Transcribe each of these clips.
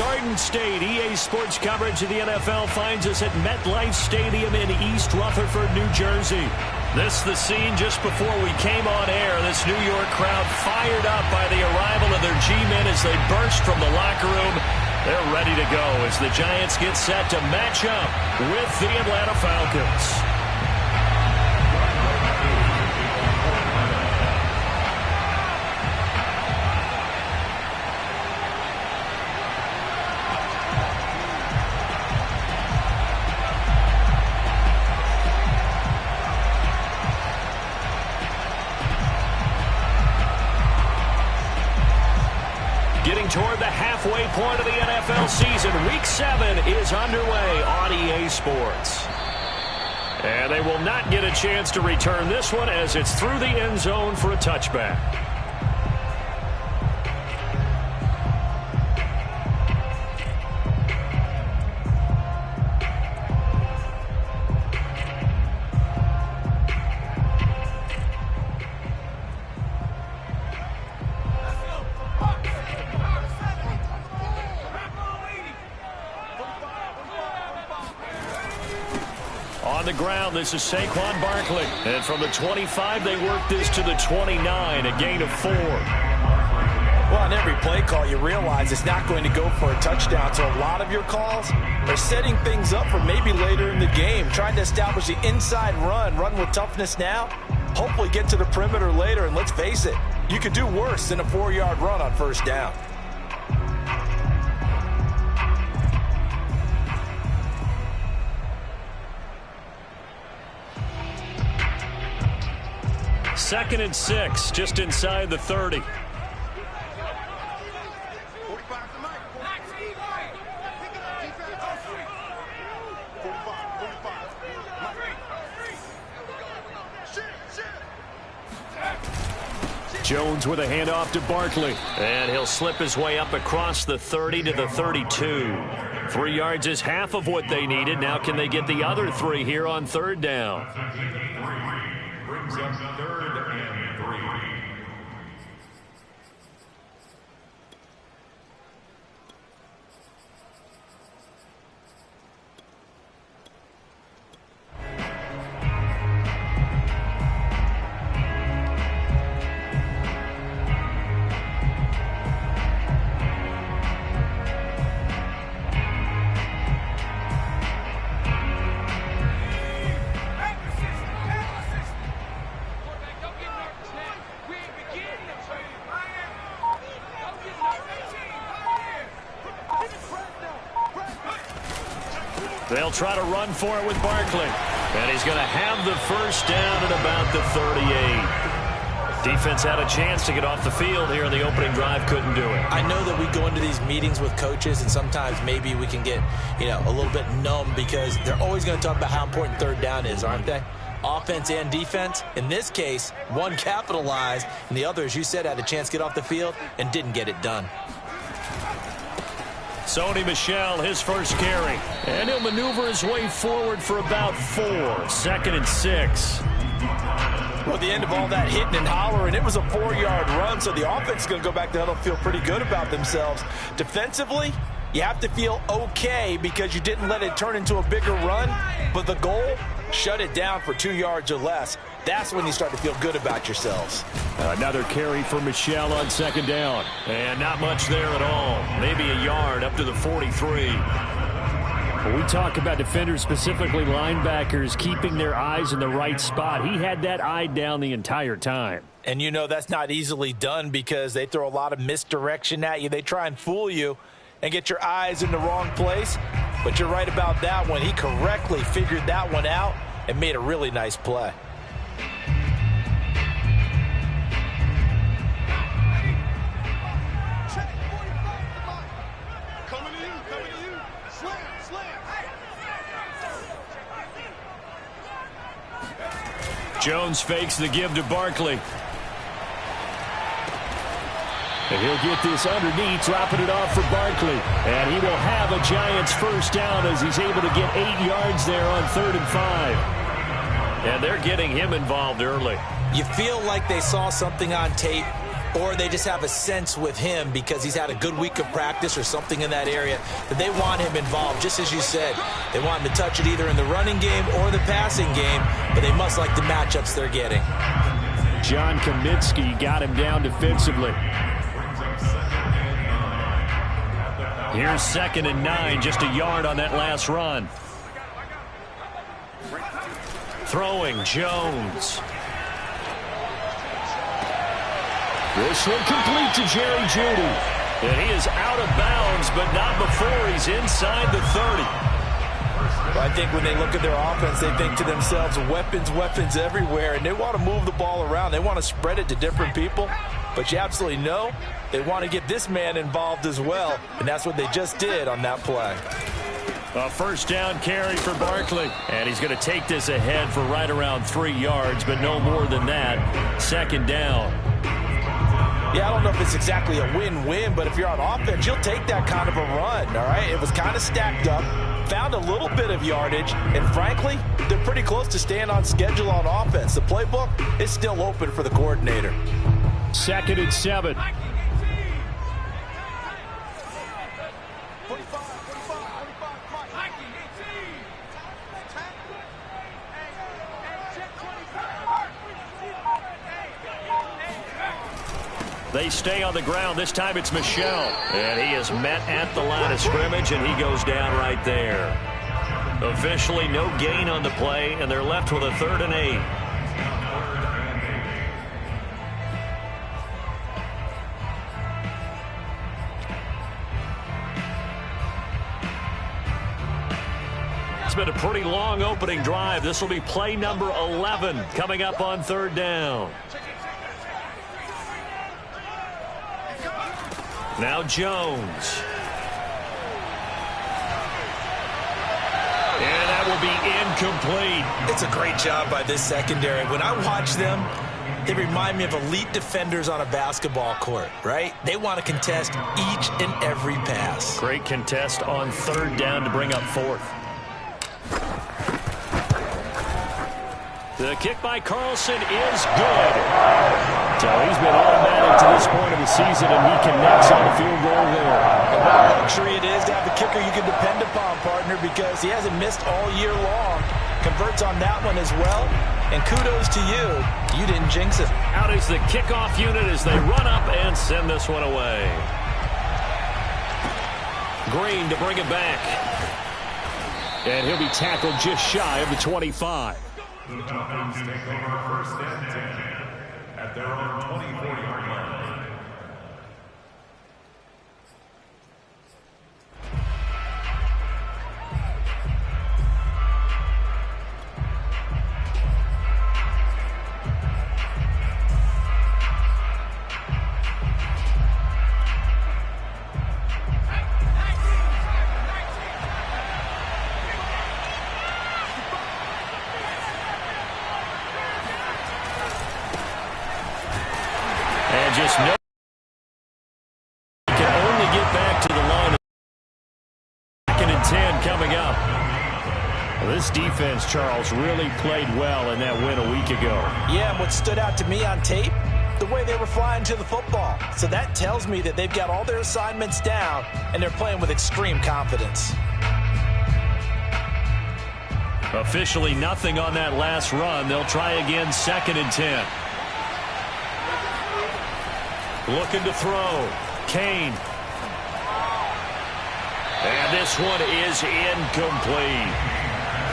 Garden State. EA Sports coverage of the NFL finds us at MetLife Stadium in East Rutherford, New Jersey. This the scene just before we came on air. This New York crowd fired up by the arrival of their G-men as they burst from the locker room. They're ready to go as the Giants get set to match up with the Atlanta Falcons. Toward the halfway point of the NFL season. Week 7 is underway on EA Sports. And they will not get a chance to return this one as it's through the end zone for a touchback. On the ground, this is Saquon Barkley. And from the 25, they work this to the 29, a gain of 4. Well, on every play call, you realize it's not going to go for a touchdown. So a lot of your calls are setting things up for maybe later in the game, trying to establish the inside run with toughness now, hopefully get to the perimeter later. And let's face it, you could do worse than a 4-yard run on first down. Second and 6, just inside the 30. Jones with a handoff to Barkley. And he'll slip his way up across the 30 to the 32. 3 yards is half of what they needed. Now can they get the other 3 here on third down? Brings up third and 3. They'll try to run for it with Barkley. And he's going to have the first down at about the 38. Defense had a chance to get off the field here in the opening drive, couldn't do it. I know that we go into these meetings with coaches, and sometimes maybe we can get, a little bit numb because they're always going to talk about how important third down is, aren't they? Offense and defense. In this case, one capitalized, and the other, as you said, had a chance to get off the field and didn't get it done. Sony Michel, his first carry. And he'll maneuver his way forward for about 4. Second and 6. Well, at the end of all that hitting and hollering, it was a 4-yard run, so the offense is going to go back to huddle, feel pretty good about themselves. Defensively, you have to feel okay because you didn't let it turn into a bigger run, but the goal, shut it down for 2 yards or less. That's when you start to feel good about yourselves. Another carry for Michel on second down. And not much there at all. Maybe a yard up to the 43. When we talk about defenders, specifically linebackers, keeping their eyes in the right spot, he had that eye down the entire time. And that's not easily done because they throw a lot of misdirection at you. They try and fool you and get your eyes in the wrong place. But you're right about that one. He correctly figured that one out and made a really nice play. Jones fakes the give to Barkley. And he'll get this underneath, dropping it off for Barkley. And he will have a Giants first down as he's able to get 8 yards there on 3rd and 5. And they're getting him involved early. You feel like they saw something on tape or they just have a sense with him because he's had a good week of practice or something in that area that they want him involved. Just as you said, they want him to touch it either in the running game or the passing game, but they must like the matchups they're getting. John Kaminsky got him down defensively. Here's 2nd and 9, just a yard on that last run. Throwing, Jones. This one complete to Jerry Jeudy. And he is out of bounds, but not before he's inside the 30. Well, I think when they look at their offense, they think to themselves, weapons, weapons everywhere, and they want to move the ball around. They want to spread it to different people, but you absolutely know they want to get this man involved as well, and that's what they just did on that play. A first down carry for Barkley, and he's going to take this ahead for right around 3 yards, but no more than that. 2nd down. Yeah, I don't know if it's exactly a win-win, but if you're on offense, you'll take that kind of a run, all right? It was kind of stacked up, found a little bit of yardage, and frankly, they're pretty close to staying on schedule on offense. The playbook is still open for the coordinator. 2nd and 7. They stay on the ground. This time it's Michel. And he is met at the line of scrimmage, and he goes down right there. Officially no gain on the play, and they're left with a 3rd and 8. It's been a pretty long opening drive. This will be play number 11 coming up on 3rd down. Now Jones. And that will be incomplete. It's a great job by this secondary. When I watch them, they remind me of elite defenders on a basketball court, right? They want to contest each and every pass. Great contest on 3rd down to bring up 4th. The kick by Carlson is good. So he's been automatic to this point of the season, and he connects on the field goal there. And what a luxury it is to have a kicker you can depend upon, partner, because he hasn't missed all year long. Converts on that one as well. And kudos to you. You didn't jinx it. Out is the kickoff unit as they run up and send this one away. Green to bring it back. And he'll be tackled just shy of the 25. The Dolphins take over 1st and 10 at their own 24-yard line. Just no can only get back to the line. 2nd and 10 coming up. Well, this defense, Charles, really played well in that win a week ago. Yeah, and what stood out to me on tape, the way they were flying to the football. So that tells me that they've got all their assignments down, and they're playing with extreme confidence. Officially nothing on that last run. They'll try again 2nd and 10. Looking to throw. Kane. And this one is incomplete.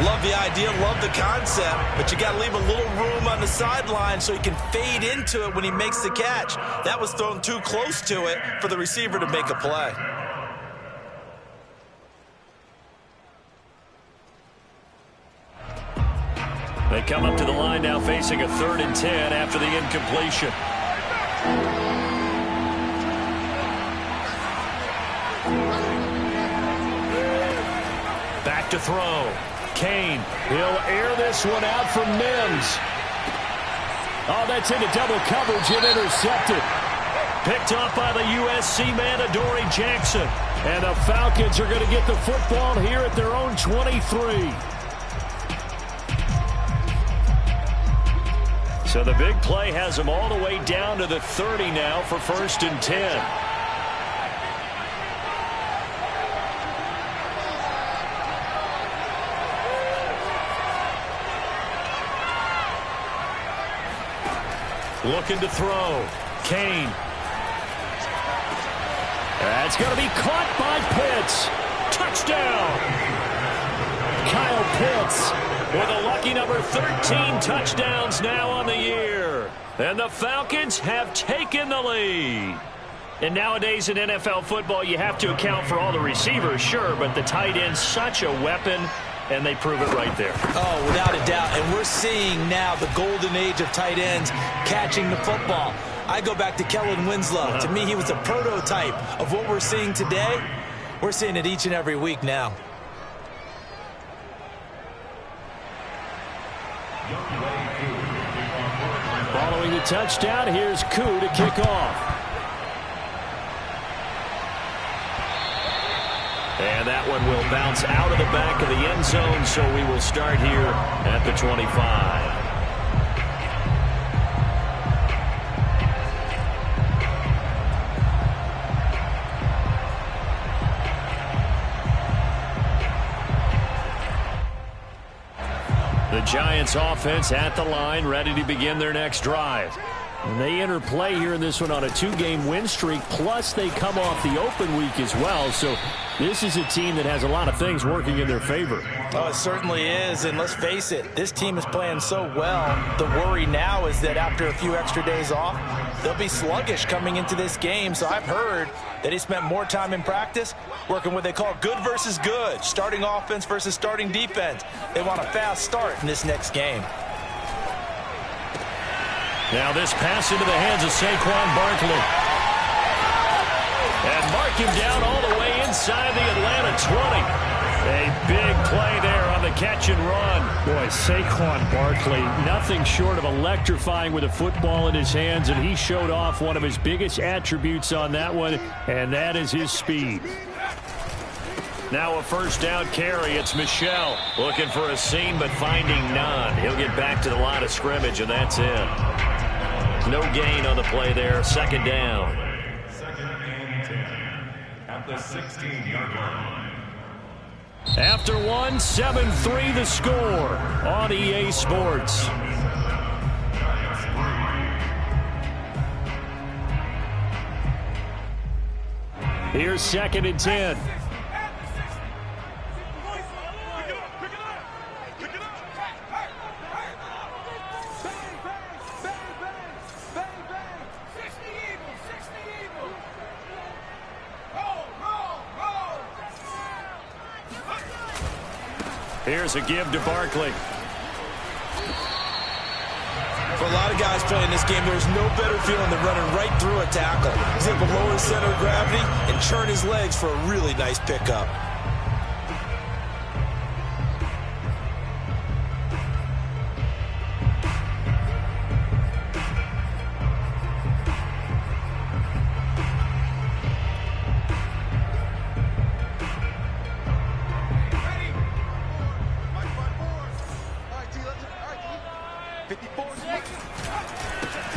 Love the idea, love the concept, but you got to leave a little room on the sideline so he can fade into it when he makes the catch. That was thrown too close to it for the receiver to make a play. They come up to the line now facing a 3rd and 10 after the incompletion. Back to throw. Kane. He'll air this one out from Mims. Oh, that's into double coverage and intercepted. Picked off by the USC man, Adoree Jackson. And the Falcons are going to get the football here at their own 23. So the big play has them all the way down to the 30 now for 1st and 10. Looking to throw. Kane. That's going to be caught by Pitts. Touchdown. Kyle Pitts with a lucky number 13 touchdowns now on the year. And the Falcons have taken the lead. And nowadays in NFL football, you have to account for all the receivers, sure, but the tight end's such a weapon, and they prove it right there. Oh, without a doubt. And we're seeing now the golden age of tight ends catching the football. I go back to Kellen Winslow. To me, he was a prototype of what we're seeing today. We're seeing it each and every week now. Following the touchdown, here's Koo to kick off. And that one will bounce out of the back of the end zone, so we will start here at the 25. The Giants offense at the line, ready to begin their next drive. And they enter play here in this one on a 2-game win streak, plus they come off the open week as well. So this is a team that has a lot of things working in their favor. Oh, it certainly is, and let's face it, this team is playing so well. The worry now is that after a few extra days off, they'll be sluggish coming into this game. So I've heard that he spent more time in practice working what they call good versus good, starting offense versus starting defense. They want a fast start in this next game. Now this pass into the hands of Saquon Barkley. And mark him down all the way inside the Atlanta 20. A big play there on the catch and run. Boy, Saquon Barkley, nothing short of electrifying with a football in his hands, and he showed off one of his biggest attributes on that one, and that is his speed. Now a first down carry. It's Michel looking for a seam but finding none. He'll get back to the line of scrimmage, and that's it. No gain on the play there. Second down. 2nd and 10 at the 16-yard line. After one, 7-3 the score on EA Sports. Here's 2nd and 10. Here's a give to Barkley. For a lot of guys playing this game, there's no better feeling than running right through a tackle. He's able to lower his center of gravity and churn his legs for a really nice pickup.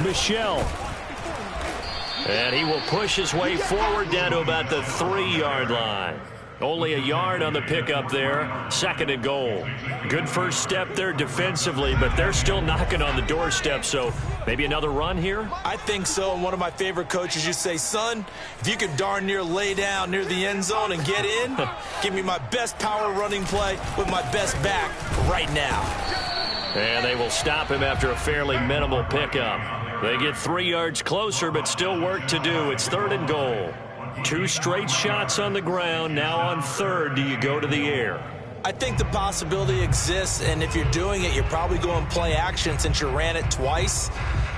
Michel. And he will push his way forward down to about the 3-yard line. Only a yard on the pickup there. 2nd and goal. Good first step there defensively, but they're still knocking on the doorstep, so maybe another run here? I think so. And one of my favorite coaches used to say, son, if you could darn near lay down near the end zone and get in, give me my best power running play with my best back right now. And they will stop him after a fairly minimal pickup. They get 3 yards closer, but still work to do. It's 3rd and goal. 2 straight shots on the ground. Now on 3rd, do you go to the air? I think the possibility exists, and if you're doing it, you're probably going play action since you ran it twice.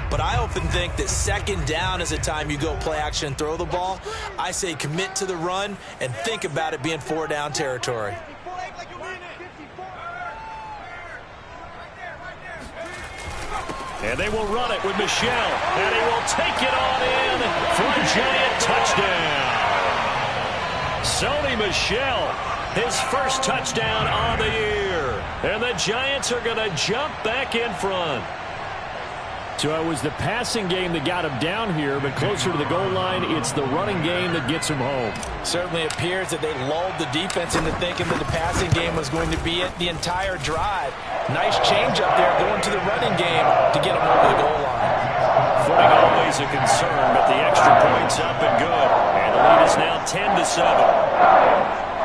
But I often think that 2nd down is the time you go play action and throw the ball. I say commit to the run and think about it being 4-down territory. And they will run it with Michel. And he will take it on in for a Giant touchdown. Sony Michel, his first touchdown on the year. And the Giants are going to jump back in front. So it was the passing game that got him down here, but closer to the goal line, it's the running game that gets him home. Certainly appears that they lulled the defense into thinking that the passing game was going to be it the entire drive. Nice change up there going to the running game to get him over the goal line. Footing always a concern, but the extra point's up and good. And the lead is now 10-7.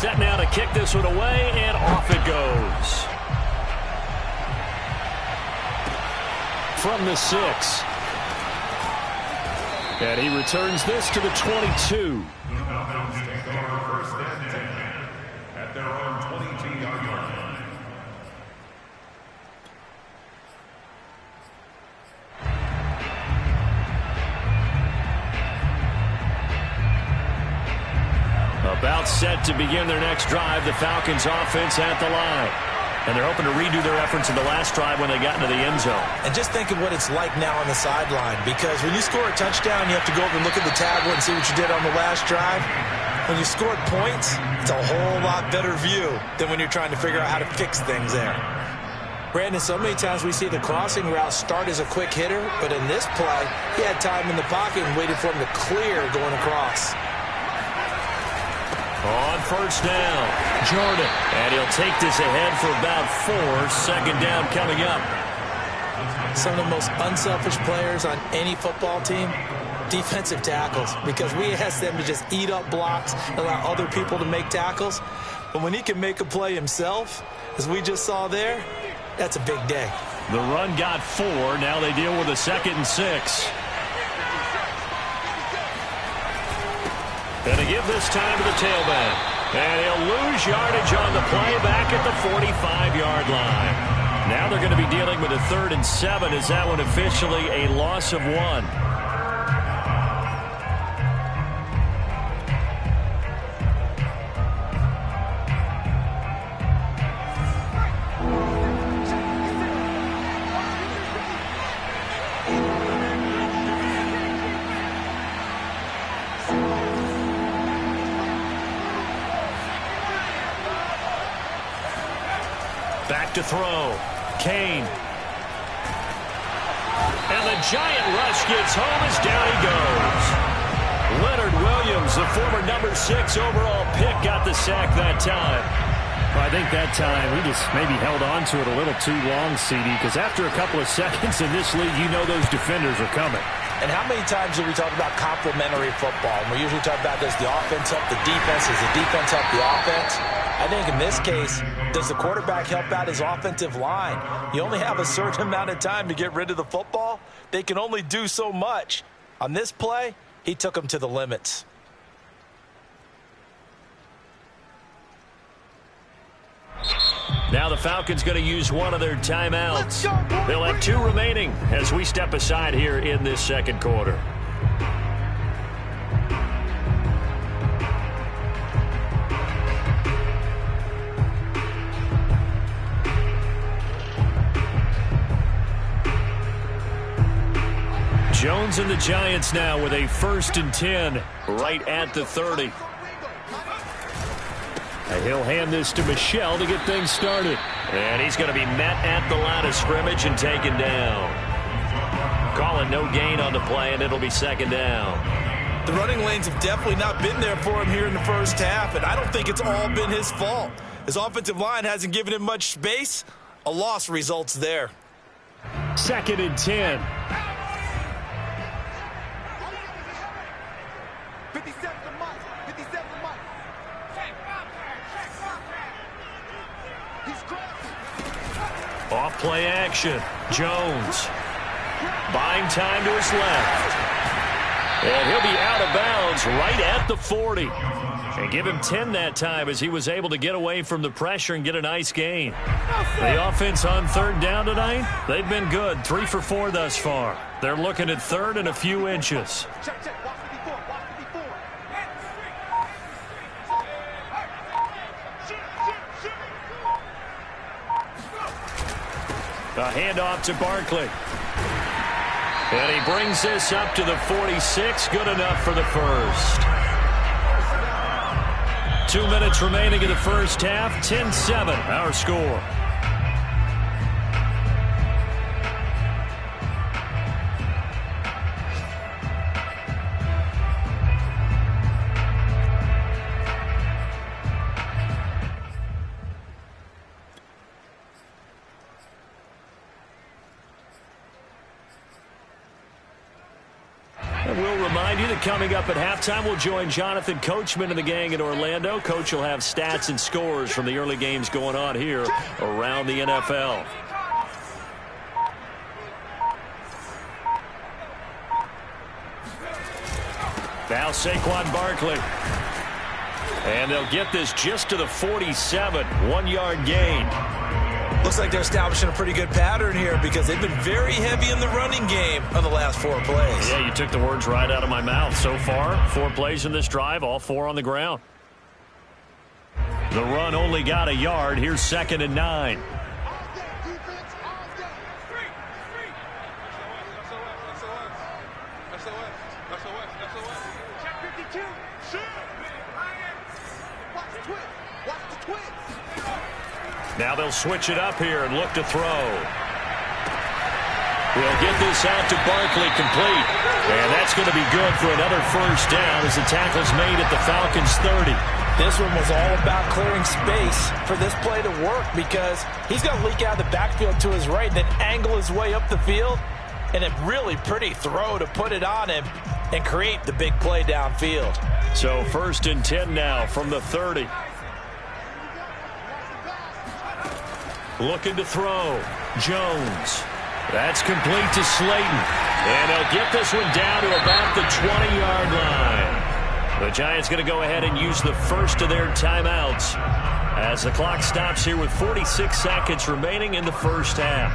Set now to kick this one away, and off it goes. From the 6. And he returns this to the 22. The Falcons take over first and 10 at their own 22-yard line. About set to begin their next drive, the Falcons offense at the line. And they're hoping to redo their efforts in the last drive when they got into the end zone. And just think of what it's like now on the sideline, because when you score a touchdown, you have to go over and look at the tablet and see what you did on the last drive. When you scored points, it's a whole lot better view than when you're trying to figure out how to fix things there. Brandon, so many times we see the crossing route start as a quick hitter, but in this play, he had time in the pocket and waited for him to clear going across. On first down, Jordan. And he'll take this ahead for about 4. Second down coming up. Some of the most unselfish players on any football team, defensive tackles, because we ask them to just eat up blocks and allow other people to make tackles. But when he can make a play himself, as we just saw there, that's a big day. The run got 4. Now they deal with a 2nd and 6. And to give this time to the tailback. And he'll lose yardage on the play back at the 45-yard line. Now they're going to be dealing with a 3rd and 7. Is that one officially a loss of 1? Back to throw. Kane. And the giant rush gets home as down he goes. Leonard Williams, the former number 6 overall pick, got the sack that time. Well, I think that time he just maybe held on to it a little too long, CD, because after a couple of seconds in this league, you know those defenders are coming. And how many times do we talk about complementary football? And we usually talk about does the offense help the defense? Does the defense help the offense? I think in this case, does the quarterback help out his offensive line? You only have a certain amount of time to get rid of the football. They can only do so much. On this play, he took them to the limits. Now the Falcons going to use one of their timeouts. They'll have 2 remaining as we step aside here in this second quarter. Jones and the Giants now with a 1st and 10 right at the 30. And he'll hand this to Michel to get things started. And he's going to be met at the line of scrimmage and taken down. Calling no gain on the play, and it'll be 2nd down. The running lanes have definitely not been there for him here in the first half, and I don't think it's all been his fault. His offensive line hasn't given him much space. A loss results there. 2nd and 10. Off play action. Jones. Buying time to his left. And he'll be out of bounds right at the 40. And give him 10 that time as he was able to get away from the pressure and get a nice gain. The offense on 3rd down tonight, they've been good. 3 for 4 thus far. They're looking at 3rd and a few inches. A handoff to Barkley. And he brings this up to the 46. Good enough for the first. 2 minutes remaining in the first half. 10-7, our score. We'll remind you that coming up at halftime, we'll join Jonathan Coachman and the gang in Orlando. Coach will have stats and scores from the early games going on here around the NFL. Now Saquon Barkley. And they'll get this just to the 47. 1-yard gain. Looks like they're establishing a pretty good pattern here because they've been very heavy in the running game on the last 4 plays. Yeah, you took the words right out of my mouth. So far, 4 plays in this drive, all 4 on the ground. The run only got a yard. Here's 2nd and 9. Now they'll switch it up here and look to throw. We'll get this out to Barkley complete. And that's going to be good for another first down as the tackle's made at the Falcons' 30. This one was all about clearing space for this play to work because he's going to leak out of the backfield to his right, then angle his way up the field. And a really pretty throw to put it on him and create the big play downfield. So 1st and 10 now from the 30. Looking to throw. Jones. That's complete to Slayton. And they'll get this one down to about the 20-yard line. The Giants going to go ahead and use the first of their timeouts as the clock stops here with 46 seconds remaining in the first half.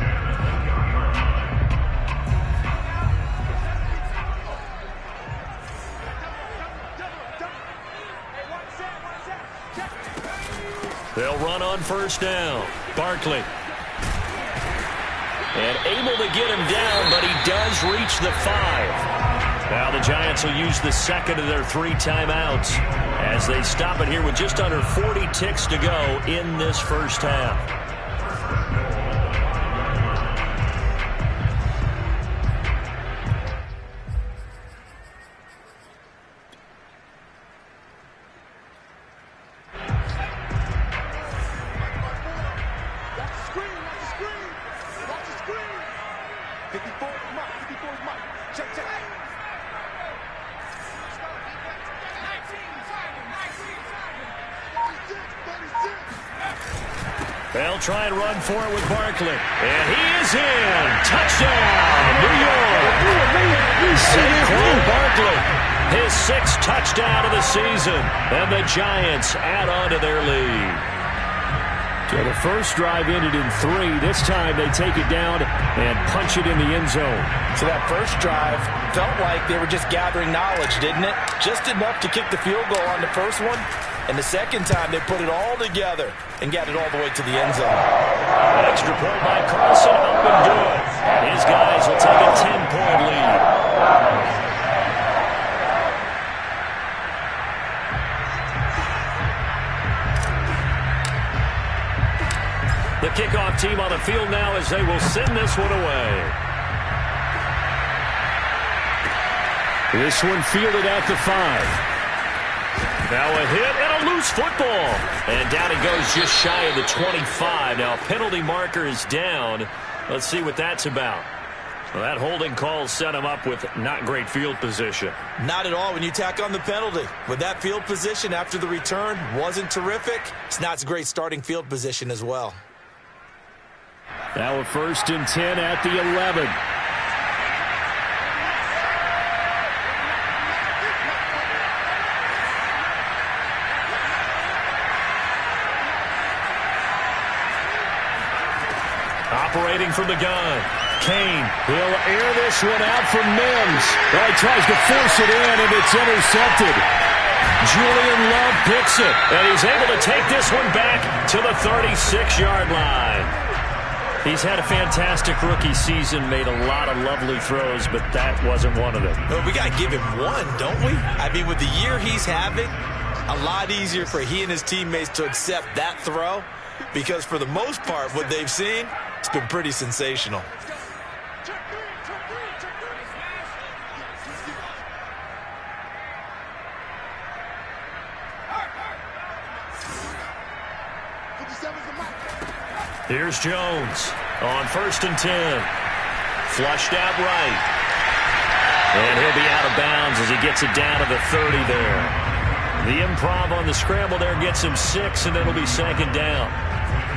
They'll run on first down. Barkley. And able to get him down, but he does reach the 5. Now the Giants will use the second of their 3 timeouts as they stop it here with just under 40 ticks to go in this first half. They'll try and run for it with Barkley. And he is in. Touchdown, New York. Saquon Barkley, his 6th touchdown of the season. And the Giants add on to their lead. So the first drive ended in 3. This time they take it down and punch it in the end zone. So that first drive felt like they were just gathering knowledge, didn't it? Just enough to kick the field goal on the first one. And the second time, they put it all together and got it all the way to the end zone. Extra point by Carlson, up and good. And his guys will take a 10-point lead. The kickoff team on the field now as they will send this one away. This one fielded at the 5. Now a hit and a loose football. And down it goes just shy of the 25. Now a penalty marker is down. Let's see what that's about. Well, that holding call set him up with not great field position. Not at all when you tack on the penalty. With that field position after the return wasn't terrific. It's not a great starting field position as well. Now a 1st and 10 at the 11. Operating from the gun. Kane, he'll air this one out from Mims. Well, he tries to force it in, and it's intercepted. Julian Love picks it, and he's able to take this one back to the 36-yard line. He's had a fantastic rookie season, made a lot of lovely throws, but that wasn't one of them. Well, we got to give him one, don't we? I mean, with the year he's having, a lot easier for he and his teammates to accept that throw, because for the most part, what they've seen, it's been pretty sensational. Here's Jones on 1st and 10. Flushed out right. And he'll be out of bounds as he gets it down to the 30 there. The improv on the scramble there gets him 6, and it'll be 2nd down.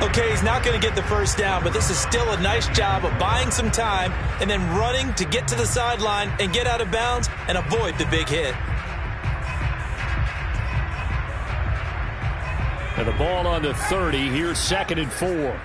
Okay, he's not going to get the first down, but this is still a nice job of buying some time and then running to get to the sideline and get out of bounds and avoid the big hit. And the ball on the 30. Here's 2nd and 4.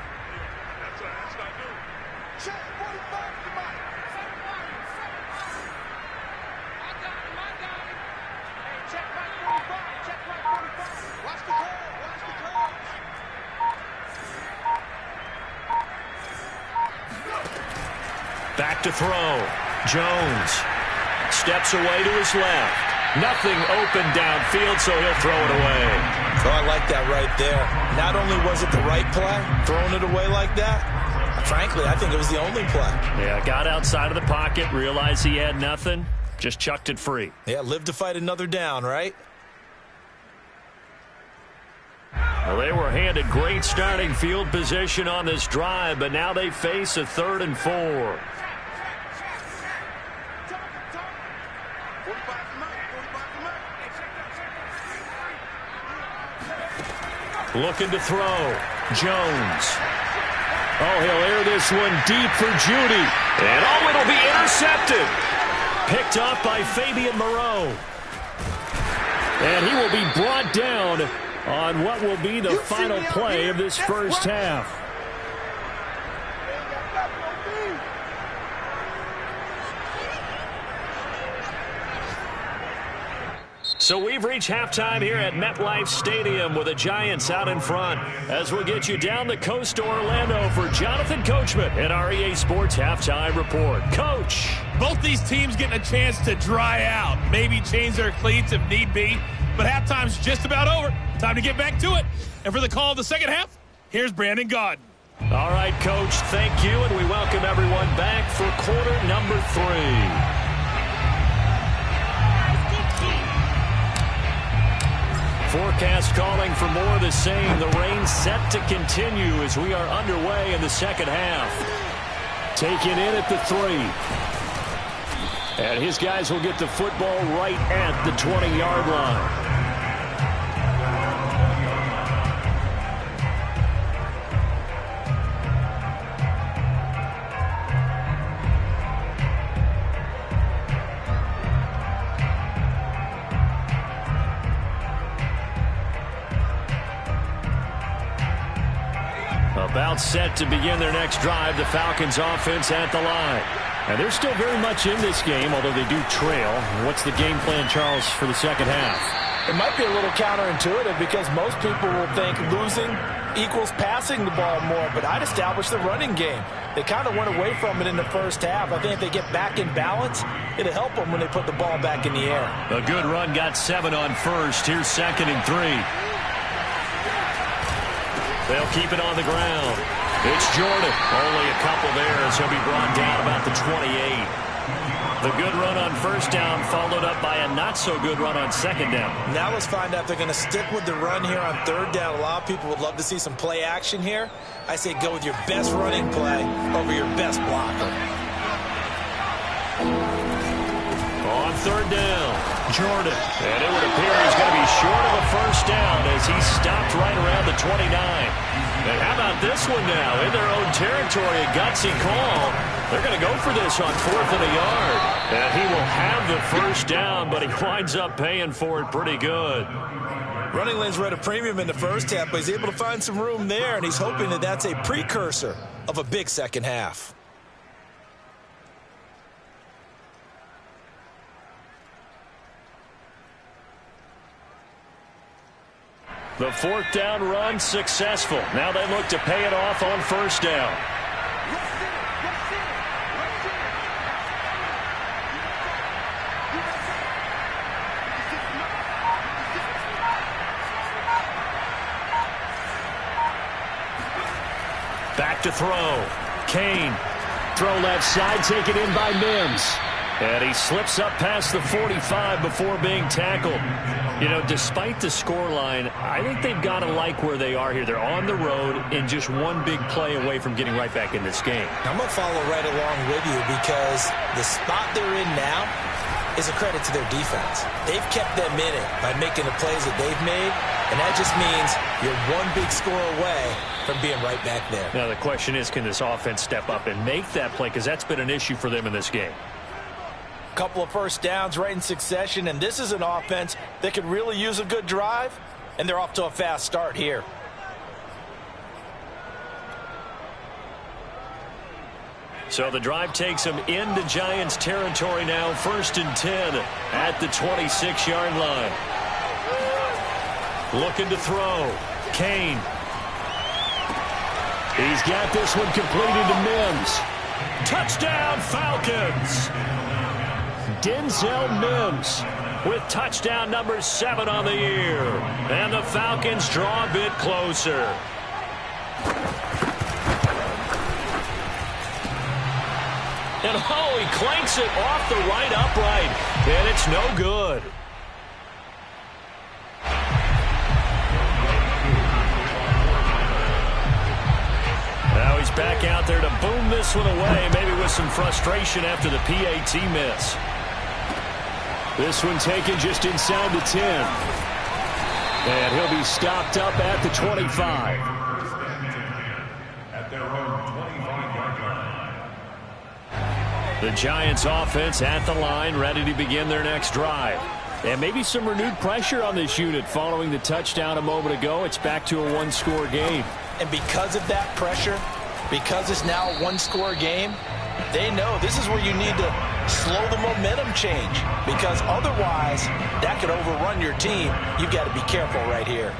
Back to throw. Jones steps away to his left. Nothing open downfield, so he'll throw it away. Oh, I like that right there. Not only was it the right play, throwing it away like that, frankly, I think it was the only play. Yeah, got outside of the pocket, realized he had nothing, just chucked it free. Yeah, live to fight another down, right? Well, they were handed great starting field position on this drive, but now they face a 3rd and 4. Looking to throw. Jones. Oh, he'll air this one deep for Judy. And oh, it'll be intercepted. Picked up by Fabian Moreau. And he will be brought down on what will be the final play of this first half. So we've reached halftime here at MetLife Stadium with the Giants out in front as we get you down the coast to Orlando for Jonathan Coachman at our EA Sports Halftime Report. Coach. Both these teams getting a chance to dry out, maybe change their cleats if need be, but halftime's just about over. Time to get back to it. And for the call of the second half, here's Brandon Gaudin. All right, Coach, thank you, and we welcome everyone back for quarter number 3. Forecast calling for more of the same. The rain set to continue as we are underway in the second half. Taken in at the 3. And his guys will get the football right at the 20-yard line. About set to begin their next drive, the Falcons offense at the line. And they're still very much in this game, although they do trail. What's the game plan, Charles, for the second half? It might be a little counterintuitive because most people will think losing equals passing the ball more, but I'd establish the running game. They kind of went away from it in the first half. I think if they get back in balance, it'll help them when they put the ball back in the air. A good run, got 7 on first. Here's 2nd and 3. They'll keep it on the ground. It's Jordan. Only a couple there as he'll be brought down about the 28. The good run on first down followed up by a not-so-good run on 2nd down. Now let's find out if they're going to stick with the run here on 3rd down. A lot of people would love to see some play action here. I say go with your best running play over your best blocker. On 3rd down, Jordan. And it would appear he's going to be short of a first down as he stopped right around the 29. And how about this one now? In their own territory, a gutsy call. They're going to go for this on 4th and a yard. And he will have the first down, but he winds up paying for it pretty good. Running lanes were at a premium in the first half, but he's able to find some room there, and he's hoping that that's a precursor of a big second half. The 4th down run successful. Now they look to pay it off on first down. back to throw. Kane. Throw left side, taken in by Mims. And he slips up past the 45 before being tackled. You know, despite the scoreline, I think they've got to like where they are here. They're on the road and just one big play away from getting right back in this game. I'm going to follow right along with you because the spot they're in now is a credit to their defense. They've kept them in it by making the plays that they've made, and that just means you're one big score away from being right back there. Now the question is, can this offense step up and make that play? Because that's been an issue for them in this game. Couple of first downs right in succession, and this is an offense that could really use a good drive, and they're off to a fast start here. So the drive takes them into Giants territory now, 1st and 10 at the 26-yard line. Looking to throw. Kane. He's got this one completed to Mims. Touchdown, Falcons! Denzel Mims with touchdown number 7 on the year. And the Falcons draw a bit closer. And oh, he clanks it off the right upright. And it's no good. Now he's back out there to boom this one away, maybe with some frustration after the PAT miss. This one taken just inside the 10. And he'll be stopped up at the 25. At their own 25-yard line. The Giants offense at the line, ready to begin their next drive. And maybe some renewed pressure on this unit following the touchdown a moment ago. It's back to a one-score game. And because of that pressure, because it's now a one-score game, they know this is where you need to slow the momentum change, because otherwise that could overrun your team. You've got to be careful right here.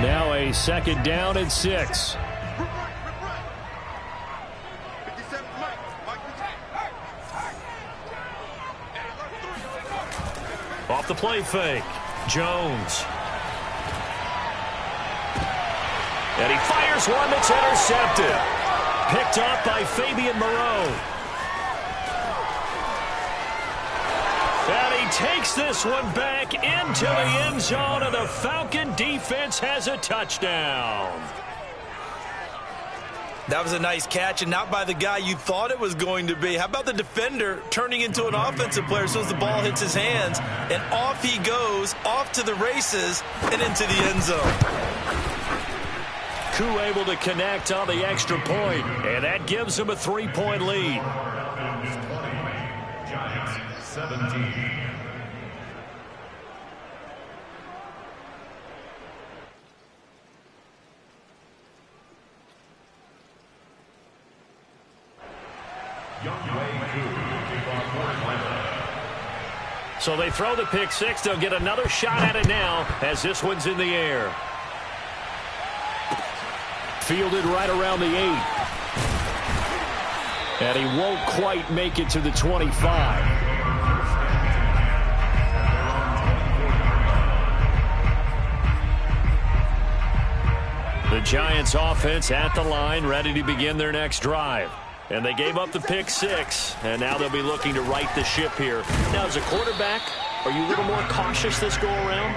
Now a 2nd down and 6. Off the play fake, Jones. And he fires one that's intercepted. Picked off by Fabian Moreau. And he takes this one back into the end zone, and the Falcon defense has a touchdown. That was a nice catch, and not by the guy you thought it was going to be. How about the defender turning into an offensive player as soon as the ball hits his hands, and off he goes, off to the races, and into the end zone. Koo able to connect on the extra point, and that gives him a 3-point lead. Falcons 20, Giants 17. So they throw the pick six. They'll get another shot at it now as this one's in the air. Fielded right around the 8. And he won't quite make it to the 25. The Giants offense at the line, ready to begin their next drive. And they gave up the pick six, and now they'll be looking to right the ship here. Now, as a quarterback, are you a little more cautious this go-around?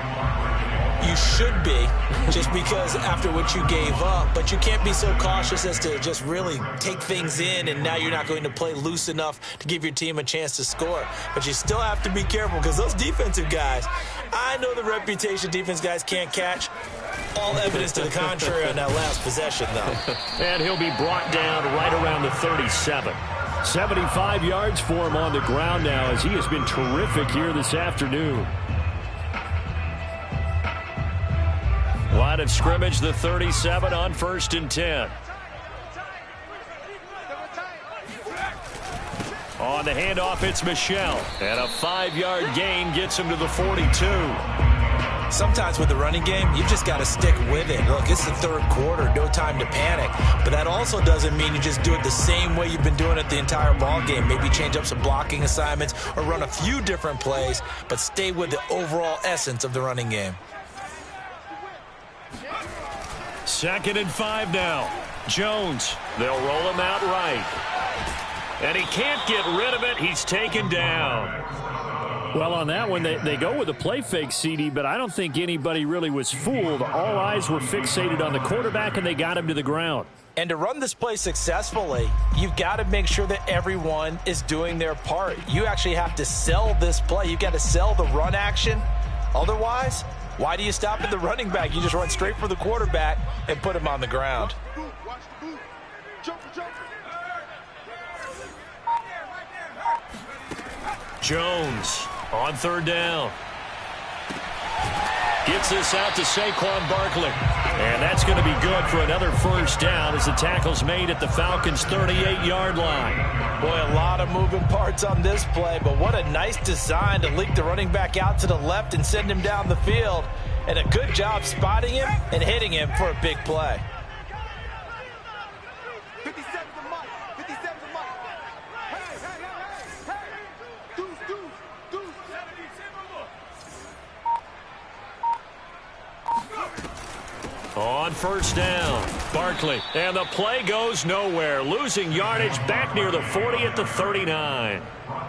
You should be, just because after what you gave up, but you can't be so cautious as to just really take things in, and now you're not going to play loose enough to give your team a chance to score. But you still have to be careful, because those defensive guys, I know the reputation defense guys can't catch. All evidence to the contrary on that last possession, though. And he'll be brought down right around the 37. 75 yards for him on the ground now, as he has been terrific here this afternoon. Line of scrimmage, the 37 on 1st and 10. On the handoff, it's Michel. And a 5-yard gain gets him to the 42. Sometimes with the running game, you've just got to stick with it. Look, it's the third quarter, no time to panic. But that also doesn't mean you just do it the same way you've been doing it the entire ball game. Maybe change up some blocking assignments or run a few different plays, but stay with the overall essence of the running game. 2nd and 5 now. Jones, they'll roll him out right. And he can't get rid of it. He's taken down. Well, on that one, they go with a play fake, CD, but I don't think anybody really was fooled. All eyes were fixated on the quarterback, and they got him to the ground. And to run this play successfully, you've got to make sure that everyone is doing their part. You actually have to sell this play. You've got to sell the run action. Otherwise, why do you stop at the running back? You just run straight for the quarterback and put him on the ground. Jones on 3rd down. Gets this out to Saquon Barkley. And that's going to be good for another 1st down as the tackle's made at the Falcons' 38-yard line. Boy, a lot of moving parts on this play, but what a nice design to leak the running back out to the left and send him down the field. And a good job spotting him and hitting him for a big play. On 1st down, Barkley. And the play goes nowhere. Losing yardage back near the 40 at the 39.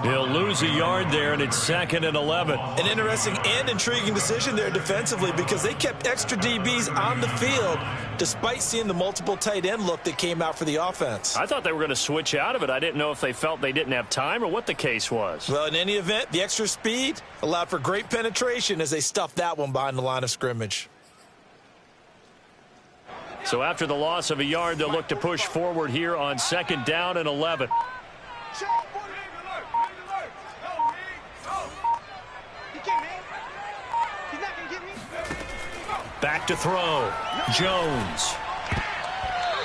He'll lose a yard there, and it's 2nd and 11. An interesting and intriguing decision there defensively because they kept extra DBs on the field despite seeing the multiple tight end look that came out for the offense. I thought they were going to switch out of it. I didn't know if they felt they didn't have time or what the case was. Well, in any event, the extra speed allowed for great penetration as they stuffed that one behind the line of scrimmage. So after the loss of a yard, they'll look to push forward here on 2nd down and 11. Back to throw. Jones.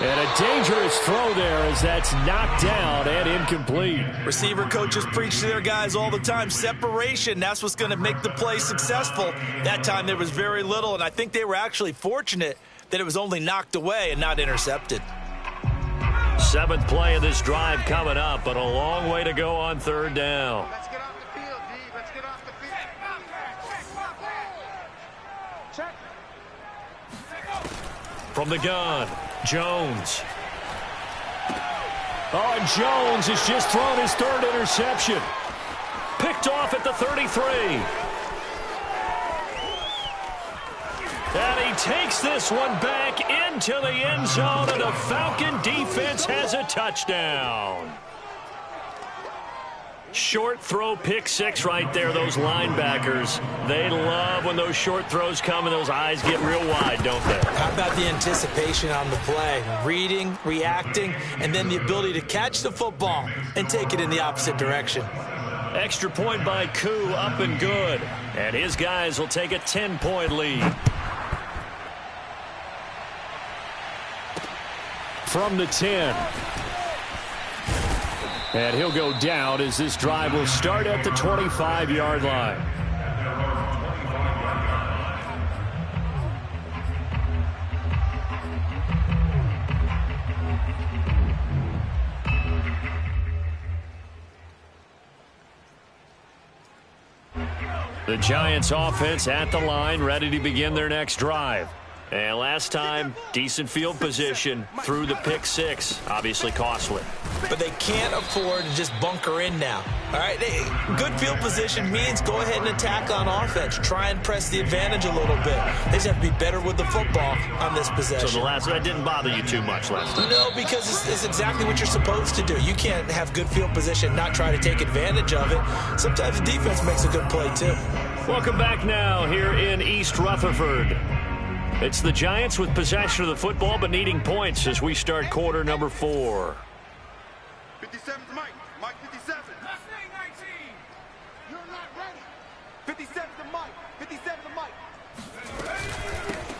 And a dangerous throw there as that's knocked down and incomplete. Receiver coaches preach to their guys all the time. Separation, that's what's going to make the play successful. That time there was very little, and I think they were actually fortunate that it was only knocked away and not intercepted. 7th play of this drive coming up, but a long way to go on 3rd down. Let's get off the field, D. Let's get off the field. Check. From the gun, Jones. Oh, and Jones has just thrown his 3rd interception. Picked off at the 33. And he takes this one back into the end zone, and the Falcon defense has a touchdown. Short throw, pick 6 right there. Those linebackers, they love when those short throws come and those eyes get real wide, don't they? How about the anticipation on the play? Reading, reacting, and then the ability to catch the football and take it in the opposite direction. Extra point by Koo, up and good. And his guys will take a 10-point lead. From the 10. And he'll go down as this drive will start at the 25-yard line. The Giants offense at the line, ready to begin their next drive. And last time, decent field position through the pick 6, obviously costly. But they can't afford to just bunker in now. All right, good field position means go ahead and attack on offense. Try and press the advantage a little bit. They just have to be better with the football on this possession. So that didn't bother you too much last time? No, because it's exactly what you're supposed to do. You can't have good field position, not try to take advantage of it. Sometimes the defense makes a good play too. Welcome back now here in East Rutherford. It's the Giants with possession of the football but needing points as we start quarter number 4. 57 to Mike. Mike 57. That's 19. You're not ready. 57 to Mike. 57 to Mike.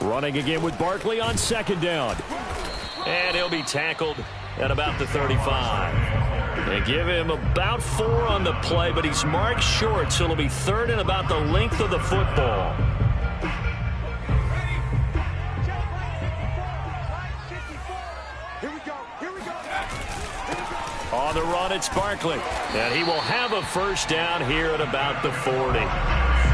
Running again with Barkley on 2nd down. And he'll be tackled at about the 35. They give him about 4 on the play, but he's marked short, so it'll be 3rd and about the length of the football. On the run, it's Barkley. And he will have a first down here at about the 40.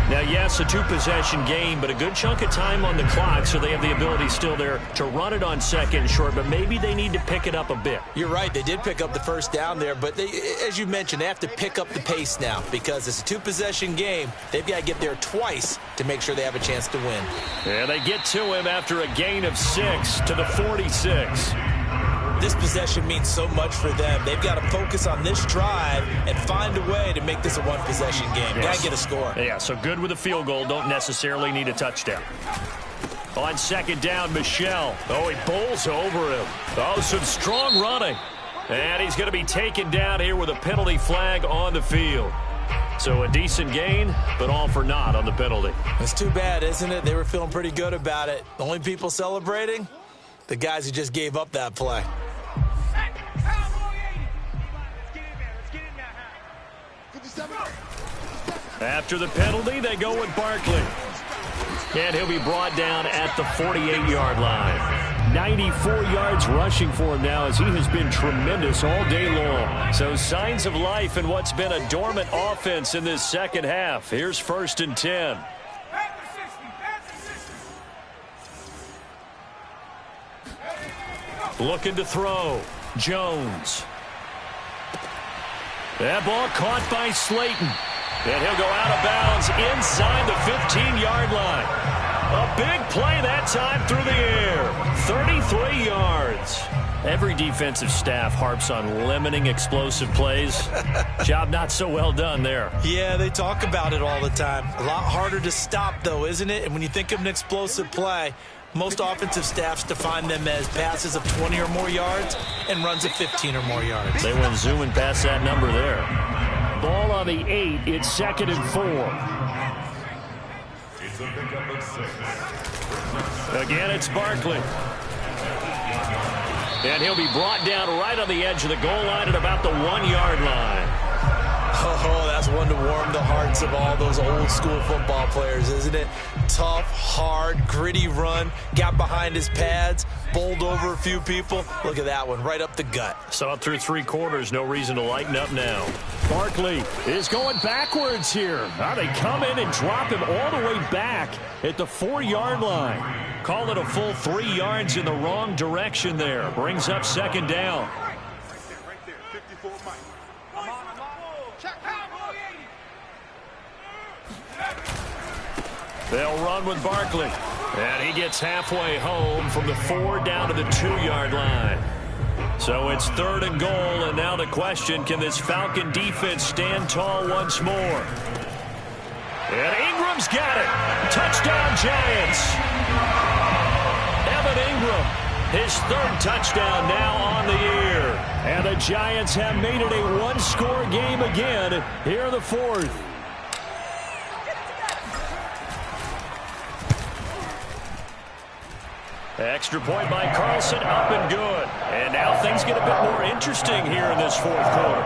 Now, yes, a two-possession game, but a good chunk of time on the clock, so they have the ability still there to run it on second and short, but maybe they need to pick it up a bit. You're right. They did pick up the first down there, but they, as you mentioned, they have to pick up the pace now because it's a two-possession game. They've got to get there twice to make sure they have a chance to win. And they get to him after a gain of 6 to the 46. This possession means so much for them. They've got to focus on this drive and find a way to make this a one-possession game. Yes. Got to get a score. Yeah, so good with a field goal. Don't necessarily need a touchdown. On second down, Michel. Oh, he bowls over him. Oh, some strong running. And he's going to be taken down here with a penalty flag on the field. So a decent gain, but all for naught on the penalty. It's too bad, isn't it? They were feeling pretty good about it. The only people celebrating, the guys who just gave up that play. After the penalty, they go with Barkley. And he'll be brought down at the 48-yard line. 94 yards rushing for him now as he has been tremendous all day long. So signs of life in what's been a dormant offense in this second half. Here's 1st and 10. Looking to throw. Jones. That ball caught by Slayton. And he'll go out of bounds inside the 15-yard line. A big play that time through the air. 33 yards. Every defensive staff harps on limiting explosive plays. Job not so well done there. Yeah, they talk about it all the time. A lot harder to stop, though, isn't it? And when you think of an explosive play, most offensive staffs define them as passes of 20 or more yards and runs of 15 or more yards. They went zooming past that number there. Ball on the 8. It's 2nd and 4. It's a pickup of 6. Again, it's Barkley. And he'll be brought down right on the edge of the goal line at about the 1-yard line. Oh, that's one to warm the hearts of all those old school football players, isn't it? Tough, hard, gritty run. Got behind his pads, bowled over a few people. Look at that one, right up the gut. Saw it through 3 quarters. No reason to lighten up now. Barkley is going backwards here. Now they come in and drop him all the way back at the 4-yard line. Call it a full 3 yards in the wrong direction there. Brings up 2nd down. Right there, 54 Mike. Come on. Check out. They'll run with Barkley. And he gets halfway home from the 4 down to the 2-yard line. So it's 3rd and goal, and now the question, can this Falcon defense stand tall once more? And Ingram's got it. Touchdown, Giants. Evan Ingram, his 3rd touchdown now on the year. And the Giants have made it a one-score game again here in the 4th. Extra point by Carlson, up and good. And now things get a bit more interesting here in this 4th quarter.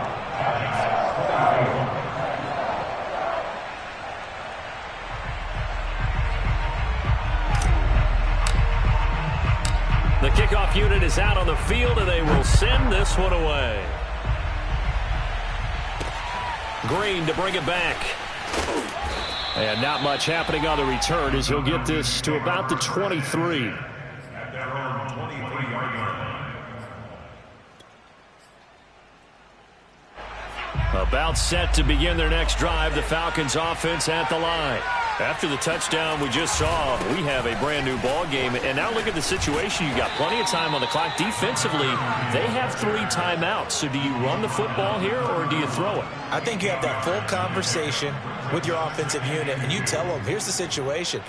The kickoff unit is out on the field, and they will send this one away. Green to bring it back. And not much happening on the return as he'll get this to about the 23. At their own 23-yard line. About set to begin their next drive. The Falcons offense at the line. After the touchdown we just saw, we have a brand new ball game. And now look at the situation. You got plenty of time on the clock. Defensively, they have 3 timeouts. So do you run the football here or do you throw it? I think you have that full conversation with your offensive unit, and you tell them, here's the situation.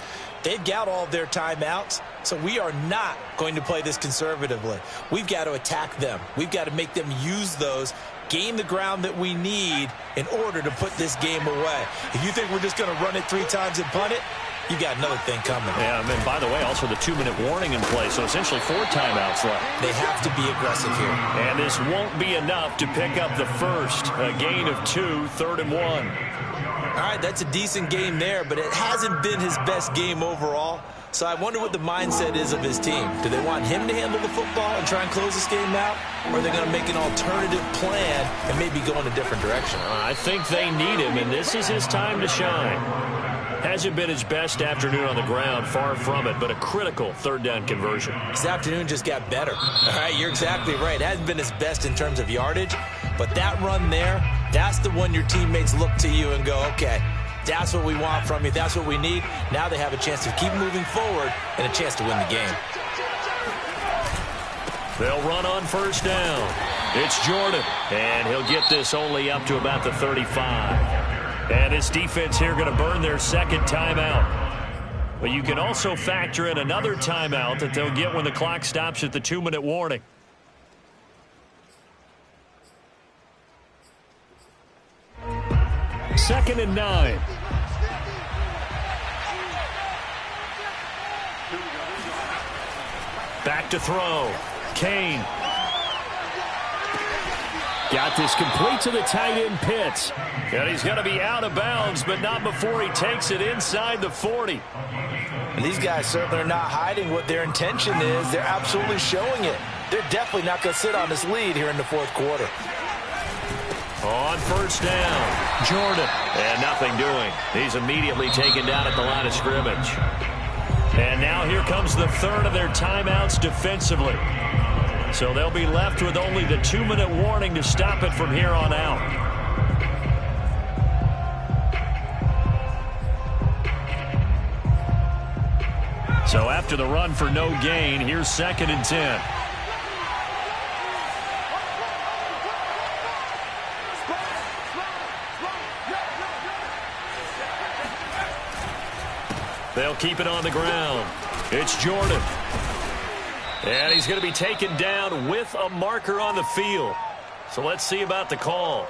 They've got all of their timeouts, so we are not going to play this conservatively. We've got to attack them. We've got to make them use those, gain the ground that we need in order to put this game away. If you think we're just going to run it 3 times and punt it, you got another thing coming. Yeah, and by the way, also the 2-minute warning in play, so essentially 4 timeouts left. They have to be aggressive here. And this won't be enough to pick up the first. A gain of 2, 3rd and 1. All right, that's a decent game there, but it hasn't been his best game overall. So I wonder what the mindset is of his team. Do they want him to handle the football and try and close this game out? Or are they going to make an alternative plan and maybe go in a different direction? I think they need him, and this is his time to shine. Hasn't been his best afternoon on the ground, far from it, but a critical third down conversion. His afternoon just got better. All right, you're exactly right. It hasn't been his best in terms of yardage, but that run there, that's the one your teammates look to you and go, okay, that's what we want from you. That's what we need. Now they have a chance to keep moving forward and a chance to win the game. They'll run on first down. It's Jordan, and he'll get this only up to about the 35. And his defense here going to burn their second timeout. But you can also factor in another timeout that they'll get when the clock stops at the 2-minute warning. Second and 9. Back to throw. Kane. Got this complete to the tight end, Pitts. And he's going to be out of bounds, but not before he takes it inside the 40. And these guys certainly are not hiding what their intention is. They're absolutely showing it. They're definitely not going to sit on this lead here in the fourth quarter. On first down, Jordan. And nothing doing. He's immediately taken down at the line of scrimmage. And now here comes the third of their timeouts defensively. So they'll be left with only the 2-minute warning to stop it from here on out. So after the run for no gain, here's 2nd and 10. They'll keep it on the ground. It's Jordan. And he's going to be taken down with a marker on the field. So let's see about the call.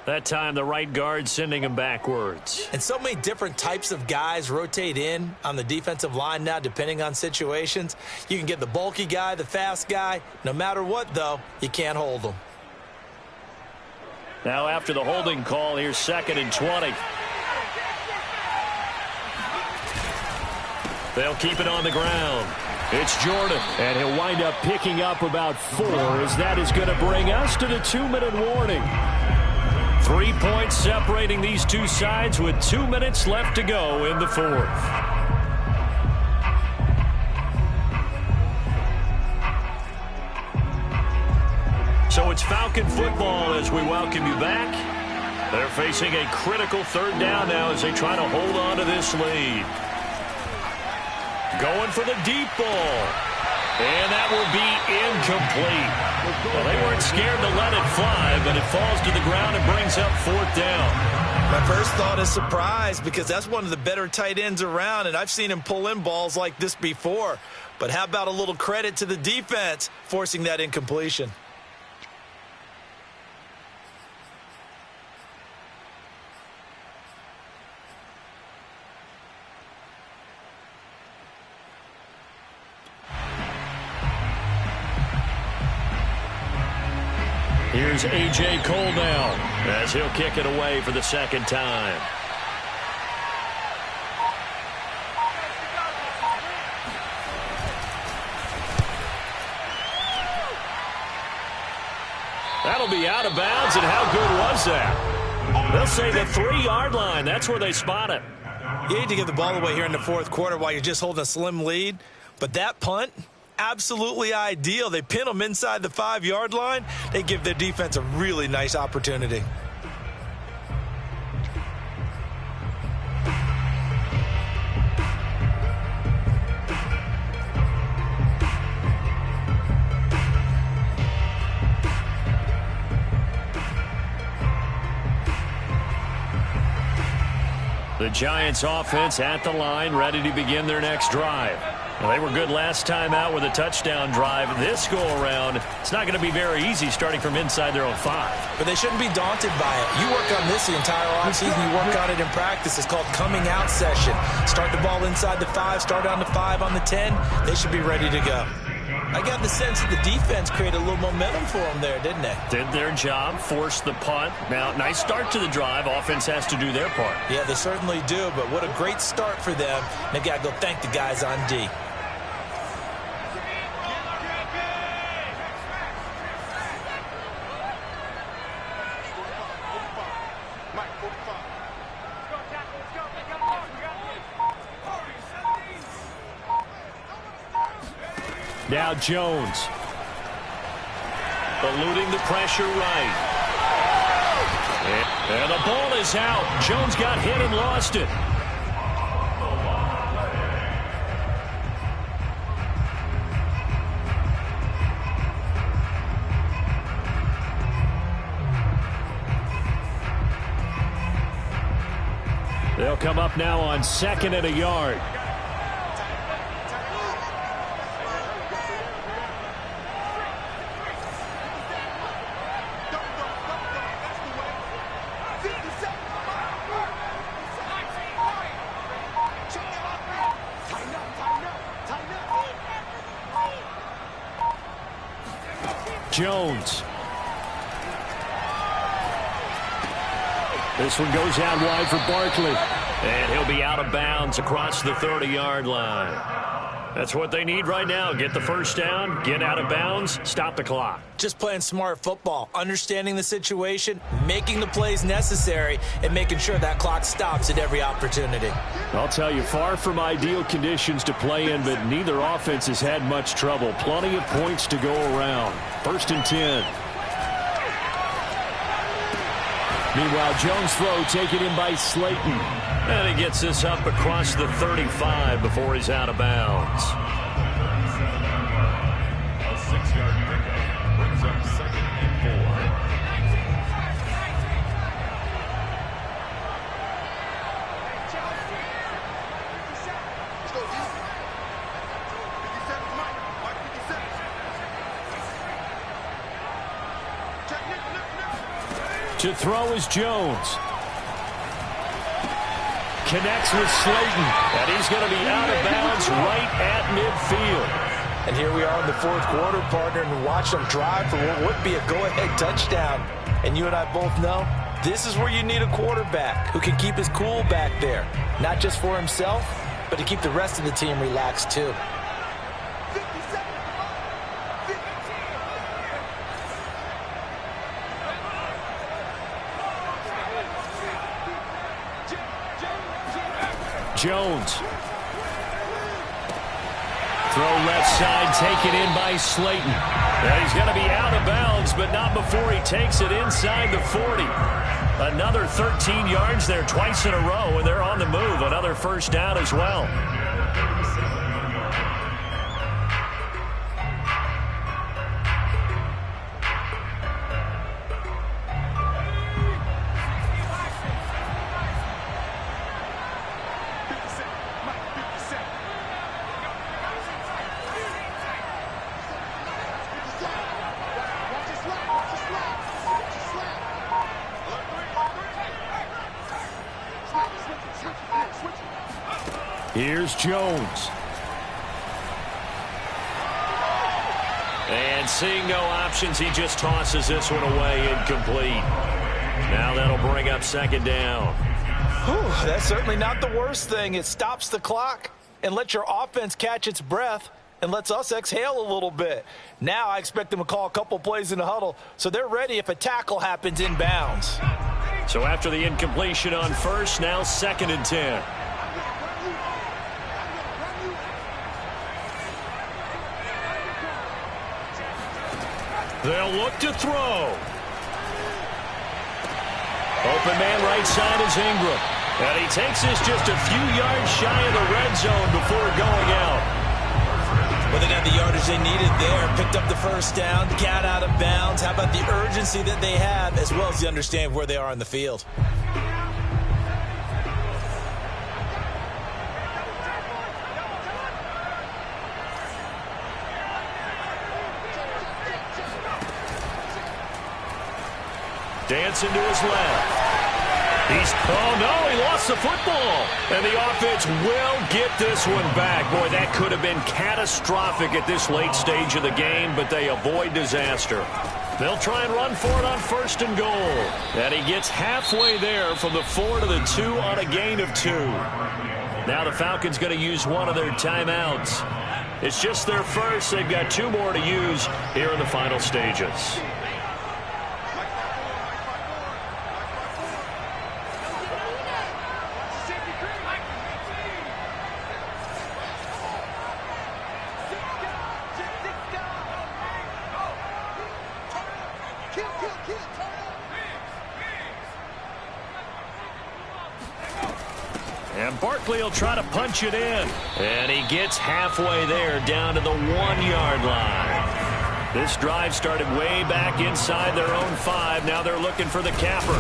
That time the right guard sending him backwards. And so many different types of guys rotate in on the defensive line now depending on situations. You can get the bulky guy, the fast guy. No matter what, though, you can't hold them. Now after the holding call, here's 2nd and 20. They'll keep it on the ground. It's Jordan. And he'll wind up picking up about 4 as that is going to bring us to the 2-minute warning. 3 points separating these two sides with 2 minutes left to go in the fourth. So it's Falcon football as we welcome you back. They're facing a critical third down now as they try to hold on to this lead. Going for the deep ball. And that will be incomplete. Well, they weren't scared to let it fly, but it falls to the ground and brings up 4th down. My first thought is surprise because that's one of the better tight ends around, and I've seen him pull in balls like this before. But how about a little credit to the defense forcing that incompletion? Here's A.J. Cole now as he'll kick it away for the second time. That'll be out of bounds, and how good was that? They'll say the 3-yard line. That's where they spot it. You hate to give the ball away here in the fourth quarter while you're just holding a slim lead, but that punt, absolutely ideal. They pin them inside the 5-yard line. They give their defense a really nice opportunity. The Giants offense at the line, ready to begin their next drive. Well, they were good last time out with a touchdown drive. This go-around, it's not going to be very easy starting from inside their own 5. But they shouldn't be daunted by it. You work on this the entire offseason. You work on it in practice. It's called coming out session. Start the ball inside the 5, start on the 5, on the 10. They should be ready to go. I got the sense that the defense created a little momentum for them there, didn't they? Did their job, forced the punt. Now, nice start to the drive. Offense has to do their part. Yeah, they certainly do, but what a great start for them. They've got to go thank the guys on D. Now Jones. Eluding the pressure right. And the ball is out. Jones got hit and lost it. They'll come up now on 2nd and a yard. Jones. This one goes out wide for Barkley. And he'll be out of bounds across the 30-yard line. That's what they need right now. Get the first down, get out of bounds, stop the clock. Just playing smart football, understanding the situation, making the plays necessary, and making sure that clock stops at every opportunity. I'll tell you, far from ideal conditions to play in, but neither offense has had much trouble. Plenty of points to go around. 1st and 10. Meanwhile, Jones' throw taken in by Slayton. And he gets this up across the 35 before he's out of bounds. A 6-yard pickup brings up 2nd and 4. To throw is Jones. Connects with Slayton. And he's going to be out of bounds right at midfield. And here we are in the 4th quarter, partner, and watch them drive for what would be a go-ahead touchdown. And you and I both know this is where you need a quarterback who can keep his cool back there. Not just for himself, but to keep the rest of the team relaxed too. Jones. Throw left side, taken in by Slayton. And he's going to be out of bounds, but not before he takes it inside the 40. Another 13 yards there twice in a row, and they're on the move. Another first down as well. Here's Jones. And seeing no options, he just tosses this one away, incomplete. Now that'll bring up 2nd down. Whew, that's certainly not the worst thing. It stops the clock and lets your offense catch its breath and lets us exhale a little bit. Now I expect them to call a couple plays in the huddle so they're ready if a tackle happens inbounds. So after the incompletion on 1st, now 2nd and 10. They'll look to throw. Open man right side is Ingram. And he takes this just a few yards shy of the red zone before going out. Well, they got the yardage they needed there. Picked up the first down, got out of bounds. How about the urgency that they have, as well as the understand where they are on the field. Dancing to his left. Oh, no, he lost the football. And the offense will get this one back. Boy, that could have been catastrophic at this late stage of the game, but they avoid disaster. They'll try and run for it on 1st and goal. And he gets halfway there from the 4 to the 2 on a gain of 2. Now the Falcons going to use one of their timeouts. It's just their first. They've got 2 more to use here in the final stages. And Barkley will try to punch it in. And he gets halfway there down to the 1-yard line. This drive started way back inside their own 5. Now they're looking for the capper.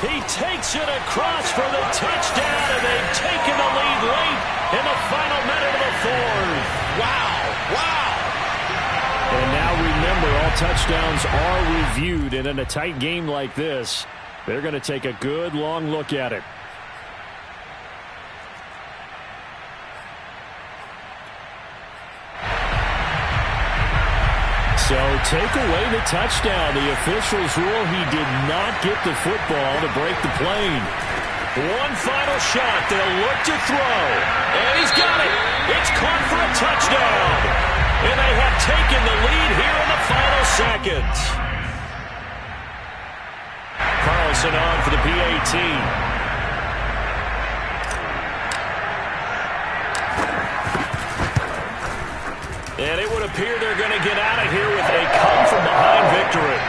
He takes it across for the touchdown, and they've taken the lead late in the final minute of the 4th. Wow. Wow. And now remember, all touchdowns are reviewed. And in a tight game like this, they're going to take a good long look at it. So take away the touchdown. The officials rule he did not get the football to break the plane. One final shot. They'll look to throw. And he's got it. It's caught for a touchdown. And they have taken the lead here in the final seconds. Carlson on for the PAT. And it would appear they're going to get out of here with a come-from-behind victory.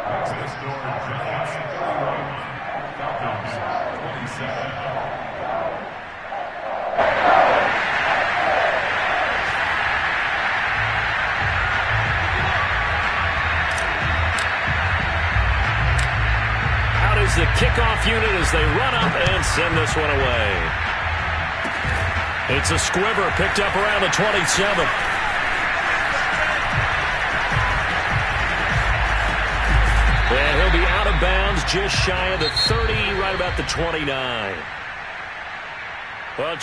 Exodus door, Giants 31, Falcons 27. Out is the kickoff unit as they run up and send this one away. It's a squiver picked up around the 27. And he'll be out of bounds just shy of the 30, right about the 29. Well,